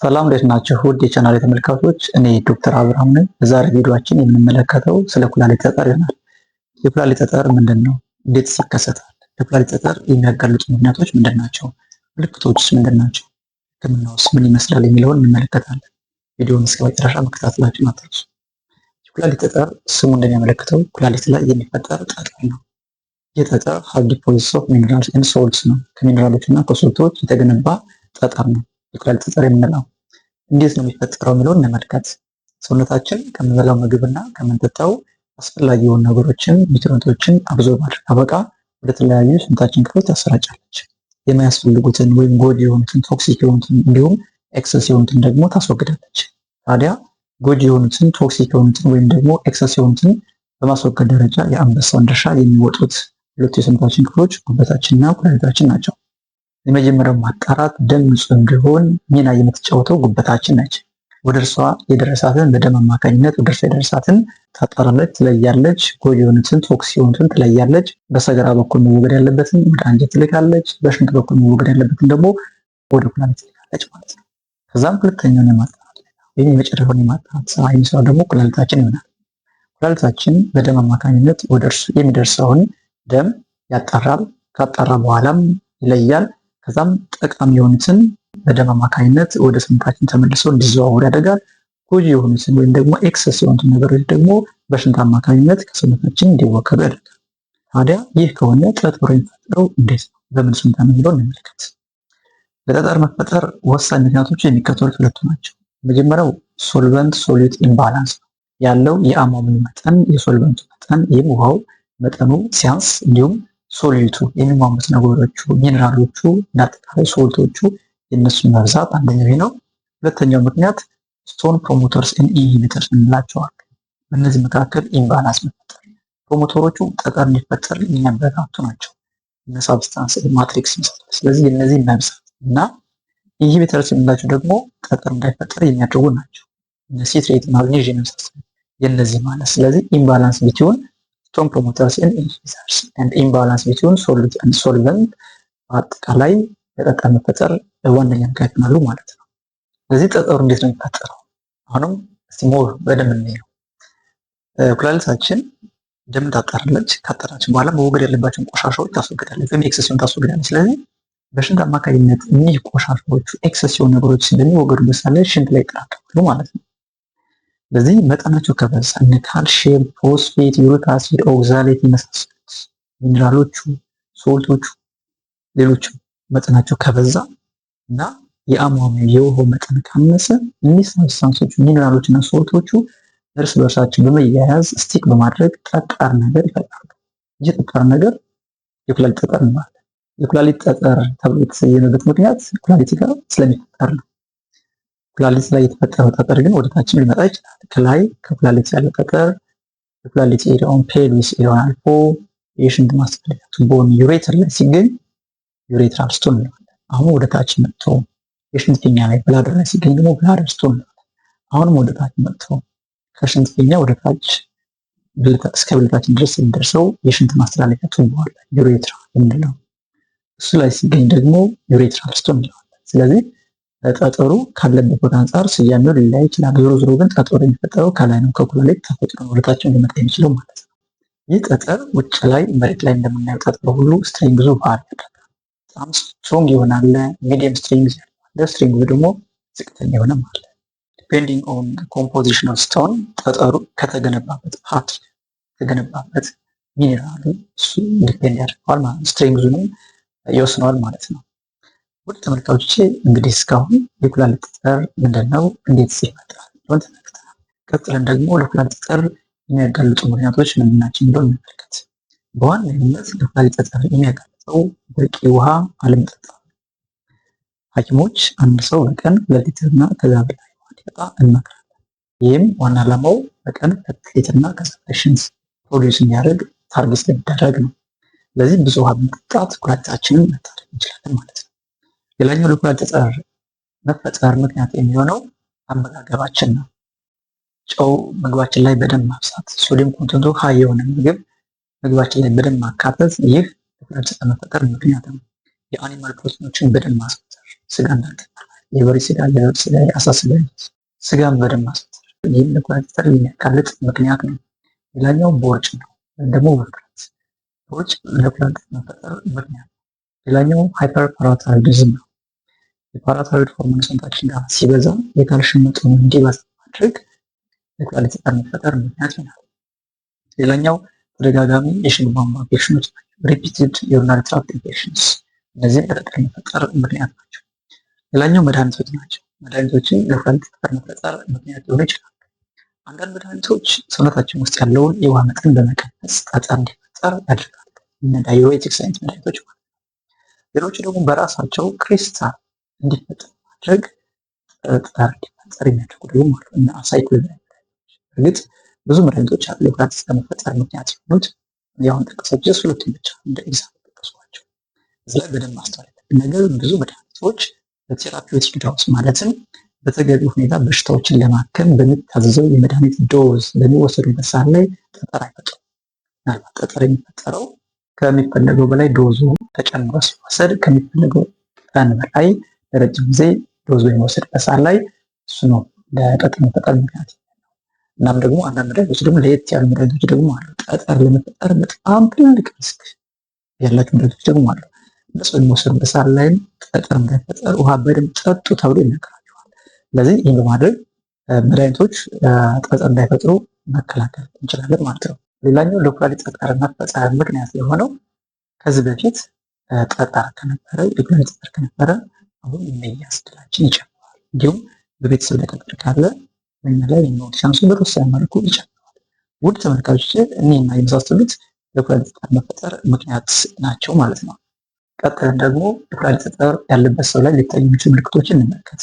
ሰላም እንዴት ናችሁ? ውድ የቻናል ተመልካቾች፣ እኔ ዶክተር አብርሃም ነኝ። በዛሬ ቪዲዮአችን የምንመለከተው ስለ ኩላሊት ጠጠር ይሆናል። የኩላሊት ጠጠር ምንድን ነው? እንዴትስ ይከሰታል? ለኩላሊት ጠጠር የሚያጋልጡ ምክንያቶች ምንድን ናቸው? ምልክቶችስ ምንድን ናቸው? ሕክምናውስ ምን ይመስላል የሚለውን እንመለከታለን። ቪዲዮውን እስከ መጨረሻ መከታተላችሁን አትርሱ። የኩላሊት ጠጠር ስሙ እንደሚያመለክተው ኩላሊት ላይ የሚፈጠር ጠጠር ነው። ይህ ጠጠር ሃርድ ዲፖዚትስ ኦፍ ሚነራልስ ኤንድ ሶልትስ ነው። ከሚነራሎች እና ከሶልቶች የተገነባ ጠጠር ነው የኩላሊት ጠጠር የምንለው። እንዴት ነው የሚፈጠረው የሚለውን እንመልከት። ሰውነታችን ከምንበላው ምግብና ከምንጠጣው አስፈላጊ የሆኑ ነገሮችን ኒውትሪንቶችን አብዞርብ ማድረግ አበቃ ወደ ተለያዩ ሰውነታችን ክፍሎች ታሰራጫለች። የማያስፈልጉትን ወይም ጎጂ የሆኑትን ቶክሲክ የሆኑትን እንዲሁም ኤክሰስ የሆኑትን ደግሞ ታስወግዳለች። ታዲያ ጎጂ የሆኑትን ቶክሲክ የሆኑትን ወይም ደግሞ ኤክሰስ የሆኑትን በማስወገድ ደረጃ የአንበሳውን ድርሻ የሚወጡት ሁለቱ የሰውነታችን ክፍሎች ጉበታችንና ኩላሊታችን ናቸው። የመጀመሪያው ማጣራት ደም ንጹህ እንዲሆን ሚና የምትጫወተው ጉበታችን ነች። ወደ እርሷ የደረሳትን በደም አማካኝነት ወደ እርሷ የደረሳትን ታጣራለች፣ ትለያለች። ጎጂ የሆኑትን ቶክሲክ የሆኑትን ትለያለች። በሰገራ በኩል መወገድ ያለበትን ወደ አንጀት ትልካለች። በሽንት በኩል መወገድ ያለበትን ደግሞ ወደ ኩላሊት ትልካለች ማለት ነው። ከዛም ሁለተኛውን የማጣራት ወይም የመጨረሻውን የማጣራት ስራ የሚሰራው ደግሞ ኩላሊታችን ይሆናል። ኩላሊታችን በደም አማካኝነት ወደ እርሱ የሚደርሰውን ደም ያጣራል። ካጣራ በኋላም ይለያል። ከዛም ጠቃሚ የሆኑትን በደም አማካኝነት ወደ ሰውነታችን ተመልሰው እንዲዘዋወሩ ያደርጋል። ጎጂ የሆኑትን ወይም ደግሞ ኤክሰስ የሆኑትን ነገሮች ደግሞ በሽንት አማካኝነት ከሰውነታችን እንዲወገዱ ያደርጋል። ታዲያ ይህ ከሆነ ጠጠሩ የሚፈጠረው እንዴት ነው? በምን ሁኔታ ነው የሚለውን እንመልከት። ለጠጠር መፈጠር ወሳኝ ምክንያቶቹ የሚከተሉት ሁለቱ ናቸው። መጀመሪያው ሶልቨንት ሶሉት ኢምባላንስ ነው። ያለው የአሟሙን መጠን የሶልቨንቱ መጠን ይህም ውሃው መጠኑ ሲያንስ እንዲሁም ሶሊቱ የሚሟሙት ነገሮቹ ሚነራሎቹ እንዳጠቃላይ ሶልቶቹ የነሱ መብዛት አንደኛው ነው። ሁለተኛው ምክንያት ስቶን ፕሮሞተርስ ኤንድ ኢንሂቢተርስ እንላቸዋለን። በእነዚህ መካከል ኢምባላንስ መፈጠር ፕሮሞተሮቹ ጠጠር እንዲፈጠር የሚያበረታቱ ናቸው። እነ ሳብስታንስ ማትሪክስ ይመስላል። ስለዚህ የነዚህ መብዛት እና ኢንሂቢተርስ የምንላቸው ደግሞ ጠጠር እንዳይፈጠር የሚያደርጉ ናቸው። እነ ሲትሬት ማግኔዥየም የመሳሰሉ የነዚህ ማለት ስለዚህ ኢምባላንስ ቢትዊን ስቶን ፕሮሞተርስ ኤንድ ኢንሂቢተርስ ኤንድ ኢምባላንስ ቢትዊን ሶሉት ኤንድ ሶልቨንት በአጠቃላይ ለጠጠር መፈጠር ዋነኛ ምክንያት ይሆናሉ ማለት ነው። ስለዚህ ጠጠሩ እንዴት ነው የሚፈጠረው? አሁንም እስቲ ሞር በደንብ እንየው። ኩላሊታችን ደም ታጣራለች። ካጣራች በኋላ መወገድ ያለባቸውን ቆሻሻዎች ታስወግዳለች ወይም ኤክሰሲዮን ታስወግዳለች። ስለዚህ በሽንት አማካኝነት እኒህ ቆሻሻዎቹ ኤክሰሲዮን ነገሮች ስለሚወገዱበት ሳለ ሽንት ላይ ይጠራቀማሉ ማለት ነው። ስለዚህ መጠናቸው ከበዛ እነ ካልሽየም፣ ፎስፌት፣ ዩሪክ አሲድ፣ ኦክዛሌት የመሳሰሉት ሚኒራሎቹ፣ ሶልቶቹ፣ ሌሎችም መጠናቸው ከበዛ እና የአሟሙ የውሃው መጠን ካነሰ እኒህ ሳብስታንሶቹ ሚኒራሎች እና ሶልቶቹ እርስ በርሳቸው በመያያዝ ስቲክ በማድረግ ጠጣር ነገር ይፈጥራሉ። ይህ ጠጣር ነገር የኩላሊት ጠጠር እንለዋለን። የኩላሊት ጠጠር ተብሎ የተሰየመበት ምክንያት ኩላሊት ጋር ስለሚፈጠር ነው። ኩላሊት ላይ የተፈጠረው ጠጠር ግን ወደ ታችም ሊመጣ ይችላል። ከላይ ከኩላሊት ያለ ጠጠር የኩላሊት ኤሪያውን ፔልቪስ ኤሪያውን አልፎ የሽንት ማስተላለፊያ ቱቦውን ዩሬተር ላይ ሲገኝ ዩሬትራል ስቶን እንለዋለን። አሁን ወደ ታች መጥቶ የሽንት ፊኛ ላይ ብላደር ላይ ሲገኝ ደግሞ ብላደር ስቶን እንለዋለን። አሁንም ወደ ታች መጥቶ ከሽንት ፊኛ ወደ ታች እስከ ብልታችን ድረስ የሚደርሰው የሽንት ማስተላለፊያ ቱቦ አለ ዩሬትራ የምንለው እሱ ላይ ሲገኝ ደግሞ ዩሬትራል ስቶን እንለዋለን። ስለዚህ ጠጠሩ ካለበት ቦታ አንጻር ስያሜው ሊለያይ ይችላል። ዞሮ ዞሮ ግን ጠጠሩ የሚፈጠረው ከላይ ነው፣ ከኩላሊት ተፈጥሮ ነው ወደታችን ሊመጣ የሚችለው ማለት ነው። ይህ ጠጠር ውጭ ላይ መሬት ላይ እንደምናየው ጠጠር ሁሉ ስትሪንግዙ ባህሪ ያደርጋል። በጣም ስትሮንግ ይሆናል። ሚዲየም ስትሪንግዝ ያለ ስትሪንግዙ ደግሞ ዝቅተኛ የሆነ ማለት ዲፔንዲንግ ኦን ኮምፖዚሽን ኦፍ ስቶን ጠጠሩ ከተገነባበት ፓርት ከተገነባበት ሚኔራሉ እሱ ዲፔንድ ያደርገዋል ማለት ነው። ስትሪንግዙንም ይወስነዋል ማለት ነው። ውድ ተመልካቾቼ እንግዲህ እስካሁን የኩላሊት ጠጠር ምንድነው፣ እንዴት ይፈጠራል ብለን ተመልክተናል። ቀጥለን ደግሞ ለኩላሊት ጠጠር የሚያጋልጡ ምክንያቶች ምንድን ናቸው የሚለውን እንመልከት። በዋነኝነት ለኩላሊት ጠጠር የሚያጋልጠው በቂ ውሃ አለመጠጣት። ሐኪሞች አንድ ሰው በቀን 2 ሊትርና ከዛ በላይ ውሃ እንዲጠጣ እንመክራለን። ይህም ዋና ዓላማው በቀን 2 ሊትርና ከዛ በላይ ሽንት ፕሮዲውስ እንዲያደርግ ታርጌት ስለሚደረግ ነው። ስለዚህ ብዙ ውሃ በመጠጣት ኩላሊታችንን መታደግ እንችላለን ማለት ነው። ሌላኛው ለኩላሊት ጠጠር መፈጠር ምክንያት የሚሆነው አመጋገባችን ነው። ጨው ምግባችን ላይ በደንብ ማብዛት፣ ሶዲየም ኮንተንቱ ሃይ የሆነ ምግብ ምግባችን ላይ በደንብ ማካተት፣ ይህ ለኩላሊት ጠጠር መፈጠር ምክንያት ነው። የአኒማል ፕሮቲኖችን በደንብ ማዘውተር፣ ስጋ እንዳንጠጣ፣ የበሬ ስጋ፣ የበግ ስጋ፣ የአሳ ስጋ፣ ስጋን በደንብ ማስፈጨት ይህም ለኩላሊት ጠጠር የሚያጋልጥ ምክንያት ነው። ሌላኛው ቦርጭ ነው ወይም ደግሞ ውፍረት። ቦርጭ ለኩላሊት መፈጠር ምክንያት ነው። ሌላኛው ሃይፐርፓራታይሮይዲዝም ነው። የፓራታይሮይድ ሆርሞን ሰውነታችን ጋር ሲበዛ የካልሽየም መጠኑ እንዲበዛ ማድረግ ለኩላሊት ጠጠር መፈጠር ምክንያት ይሆናል። ሌላኛው ተደጋጋሚ የሽንት ቧንቧ ኢንፌክሽኖች ናቸው። ሪፒትድ ዩሪናሪ ትራክት ኢንፌክሽንስ፣ እነዚህም ለጠጠር መፈጠር ምክንያት ናቸው። ሌላኛው መድኃኒቶች ናቸው። መድኃኒቶችን ለኩላሊት ጠጠር መፈጠር ምክንያት ሊሆኑ ይችላሉ። አንዳንድ መድኃኒቶች ሰውነታችን ውስጥ ያለውን የውሃ መጠን በመቀነስ ጠጠር እንዲፈጠር ያደርጋሉ። እነ ዳዩሬቲክስ አይነት መድኃኒቶች ማለት ነው። ሌሎቹ ደግሞ በራሳቸው ክሪስታል እንዲፈጠር ማድረግ ጠጠር እንዲፈጠር የሚያደርጉ ደግሞ አሉ። እነ አሳይክሎቪር መድኃኒቶች። እርግጥ ብዙ መድኃኒቶች አሉ ለኩላሊት ጠጠር መፈጠር ምክንያት የሆኑት። ያሁን ጠቀሳቸው ሁለቱም ብቻ እንደ ኤግዛምፕል ጠቀሷቸው። እዚህ ላይ በደንብ ማስተዋል ያለብን ነገር ብዙ መድኃኒቶች በቴራፒውቲክ ዶዝ ማለትም በተገቢ ሁኔታ በሽታዎችን ለማከም በሚታዘዘው የመድኃኒት ዶዝ በሚወሰዱበት ሰዓት ላይ ጠጠር አይፈጥሩም። ምናልባት ጠጠር የሚፈጠረው ከሚፈለገው በላይ ዶዙ ተጨምሮ ሲወሰድ ከሚፈለገው ቀን በላይ ለረጅም ጊዜ ዶዝ በሚወሰድበት ሰዓት ላይ እሱ ነው ለጠጠር መፈጠር ምክንያት። እናም ደግሞ አንዳንድ መድኃኒቶች ደግሞ ለየት ያሉ መድኃኒቶች ደግሞ አሉ። ጠጠር ለመፈጠር በጣም ትልቅ ሪስክ ያላቸው መድኃኒቶች ደግሞ አሉ። እነሱ በሚወሰዱበት ሰዓት ላይም ጠጠር እንዳይፈጠር ውሃ በደንብ ጠጡ ተብሎ ይነገራቸዋል። ስለዚህ ይህን በማድረግ መድኃኒቶች ጠጠር እንዳይፈጥሩ መከላከል እንችላለን ማለት ነው። ሌላኛው ለኩላሊት ጠጠር መፈጠር ምክንያት የሆነው ከዚህ በፊት ጠጠር ከነበረ የኩላሊት ጠጠር ከነበረ አሁን የመያዝ ዕድላችን ይጨምራል። እንዲሁም በቤተሰብ ላይ ጠጠር ካለ በእኛ ላይ የሚኖር ቻንሱ በተወሰነ መልኩ ይጨምራል። ውድ ተመልካቾች እኒህና የመሳሰሉት ለኩላሊት ጠጠር መፈጠር ምክንያት ናቸው ማለት ነው። ቀጥለን ደግሞ የኩላሊት ጠጠር ያለበት ሰው ላይ ሊታዩ የሚችሉ ምልክቶችን እንመልከት።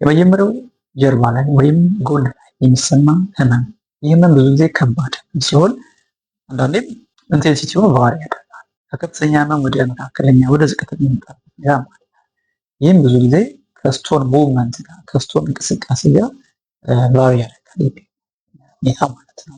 የመጀመሪያው ጀርባ ላይ ወይም ጎን ላይ የሚሰማ ህመም። ይህ ህመም ብዙ ጊዜ ከባድ ሲሆን አንዳንዴም ኢንቴንሲቲውን ቫሪ ያደርጋል። ከከፍተኛ ህመም ወደ መካከለኛ ወደ ዝቅተኛ የሚመጣበት ያ ማለት ነው። ይህም ብዙ ጊዜ ከስቶን ሙቭመንት ጋር ከስቶን እንቅስቃሴ ጋር ቫሪ ያደርጋል ሁኔታ ማለት ነው።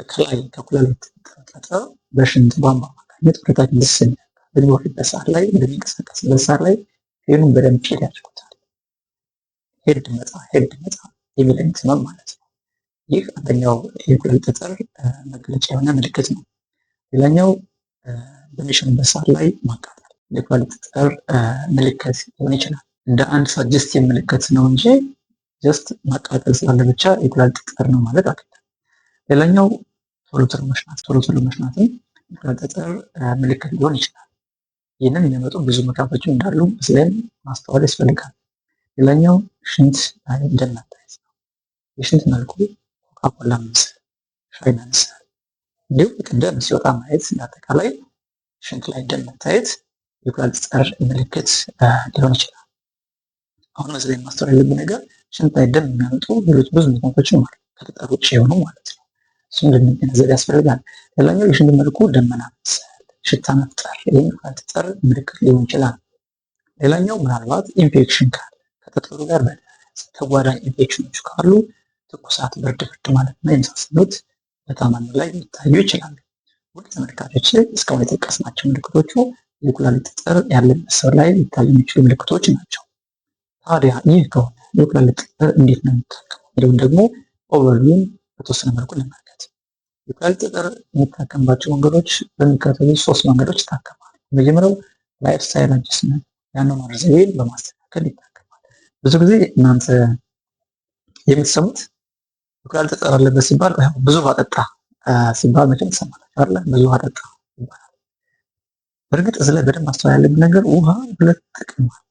ከላይ ከኩላሊት ጠጠር በሽንት ቧንቧ አማካኝነት ወደታች ልስን በሚወርድበት ሰዓት ላይ በሚንቀሳቀስበት ሰዓት ላይ ፌኑን በደንብ ፊል ያደርጉታል። ሄድ መጣ የሚል አይነት ህመም ማለት ነው። ይህ አንደኛው የኩላሊት ጠጠር መገለጫ የሆነ ምልክት ነው። ሌላኛው በሚሸንበት ሰዓት ላይ ማቃጠል የኩላሊት ጠጠር ምልክት ሊሆን ይችላል። እንደ አንድ ሳጀስቲቭ ምልክት ነው እንጂ ጀስት ማቃጠል ስላለ ብቻ የኩላሊት ጠጠር ነው ማለት አይደለም። ሌላኛው ቶሎ ቶሎ መሽናትም የኩላሊት ጠጠር ምልክት ሊሆን ይችላል። ይህንን የሚያመጡ ብዙ ምክንያቶች እንዳሉ ስለዚህ ማስተዋል ያስፈልጋል። ሌላኛው ሽንት ላይ ደም መታየት ነው። የሽንት መልኩ ኮካኮላ መምሰል፣ ሻይ መምሰል እንዲሁም ደም ሲወጣ ማየት፣ አጠቃላይ ሽንት ላይ ደም መታየት የኩላሊት ጠጠር ምልክት ሊሆን ይችላል። አሁን እዚህ ላይ ማስተዋል ያለብን ነገር ሽንት ላይ ደም የሚያመጡ ሌሎች ብዙ ምክንያቶችም አሉ ከጠጠር ውጭ የሆኑ ማለት ነው። እሱን ልንገነዘብ ያስፈልጋል። ሌላኛው የሽንት መልኩ ደመና መምሰል፣ ሽታ መፍጠር ይህም የኩላሊት ጠጠር ምልክት ሊሆን ይችላል። ሌላኛው ምናልባት ኢንፌክሽን ካለ ከጠጠሩ ጋር በተያያዘ ተጓዳኝ ኢንፌክሽኖች ካሉ ትኩሳት፣ ብርድ ማለት ነው የመሳሰሉት በታማሚው ላይ ሊታዩ ይችላሉ። ውድ ተመልካቾች እስካሁን የጠቀስናቸው ምልክቶቹ የኩላሊት ጠጠር ያለበት ሰው ላይ ሊታዩ የሚችሉ ምልክቶች ናቸው። ታዲያ ይህ ከሆነ የኩላሊት ጠጠር እንዴት ነው የሚታከመው የሚለውን ደግሞ ኦቨርቪውን በተወሰነ መልኩ እንመልከት። የኩላሊት ጠጠር የሚታከምባቸው መንገዶች በሚከተሉት 3 መንገዶች ይታከማል። የመጀመሪያው ላይፍ ስታይል አጀስትመንት የአኗኗር ዘይቤን በማስተካከል ይታከማል። ብዙ ጊዜ እናንተ የምትሰሙት የኩላሊት ጠጠር አለበት ሲባል ብዙ ውሃ ጠጣ ሲባል መቼም ትሰማላችሁ አይደል? ብዙ ውሃ ጠጣ ይባላል። በእርግጥ እዚህ ላይ በደንብ ማስተዋል ያለብን ነገር ውሃ 2 ጥቅም አለው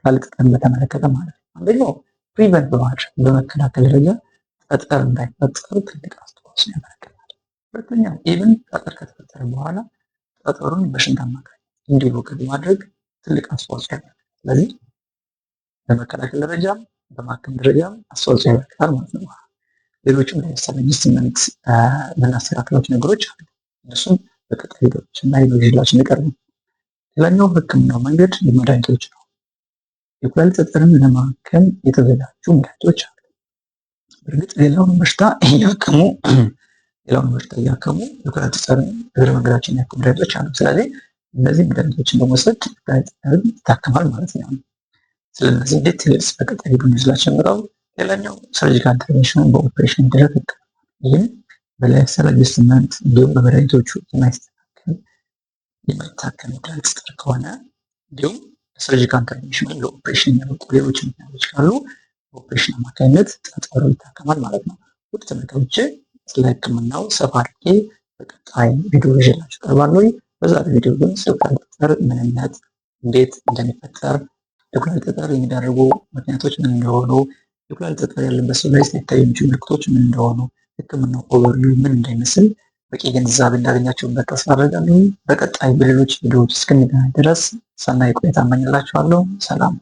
ኩላሊት ጠጠርን በተመለከተ ማለት ነው። አንደኛው ፕሪቨንት በማድረግ በመከላከል ደረጃ ጠጠር እንዳይፈጠር ትልቅ አስተዋጽኦ ያበረክታል። ሁለተኛው ኢቭን ጠጠር ከተፈጠረ በኋላ ጠጠሩን በሽንት አማካኝ እንዲወገድ ማድረግ ትልቅ አስተዋጽኦ ያበረክታል። ስለዚህ በመከላከል ደረጃም በማከም ደረጃም አስተዋጽኦ ያበረክታል ማለት ነው። ሌሎችም ለምሳሌ አጀስትመንት የምናስተካክላቸው ነገሮች አሉ። እነሱም በቀጣይ ቪዲዮዎች እና ይዤላችሁ የሚቀርቡ። ሌላኛው ህክምናው መንገድ መድኃኒቶች ነው። የኩላሊት ጠጠርን ለማከም የተዘጋጁ መድኃኒቶች አሉ። በእርግጥ ሌላውን በሽታ እያከሙ የኩላሊት ጠጠርን እግረ መንገዳችን የሚያክሙ መድኃኒቶች አሉ። ስለዚህ እነዚህ መድኃኒቶችን በመውሰድ የኩላሊት ጠጠርን ይታከማል ማለት ነው። ስለነዚህ ዲቴልስ በቀጣይ ቪዲዮ ይዤላችሁ እመጣለሁ። ሌላኛው ሰርጂካል ኢንተርቬንሽን በኦፕሬሽን የሚደረግ ህክምና፣ ይህም በላይፍስታይል አጀስትመንት እንዲሁም በመድኃኒቶቹ የማይታከም የኩላሊት ጠጠር ከሆነ እንዲሁም ሰርጂካል ኢንተርቬንሽን ወይም ለኦፕሬሽን የሚያበቁ ሌሎች ምክንያቶች ካሉ በኦፕሬሽን አማካኝነት ጠጠሩ ይታከማል ማለት ነው። ውድ ተመልካቾቼ ስለ ህክምናው ሰፋ አድርጌ በቀጣይ ቪዲዮ ይዤላችሁ እቀርባለሁ። በዛሬው ቪዲዮ ግን ስለ ኩላሊት ጠጠር ምንነት፣ እንዴት እንደሚፈጠር፣ ለኩላሊት ጠጠር የሚዳርጉ ምክንያቶች ምን እንደሆኑ፣ የኩላሊት ጠጠር ያለበት ሰው ላይ ሊታዩ የሚችሉ ምልክቶች ምን እንደሆኑ፣ ህክምናው ኦቨርቪው ምን እንደሚመስል በቂ ግንዛቤ እንዳገኛችሁበት ተስፋ አደርጋለሁ። በቀጣይ በሌሎች ቪዲዮዎች እስክንገናኝ ድረስ ሰናይ ቆይታ እመኝላችኋለሁ። ሰላም።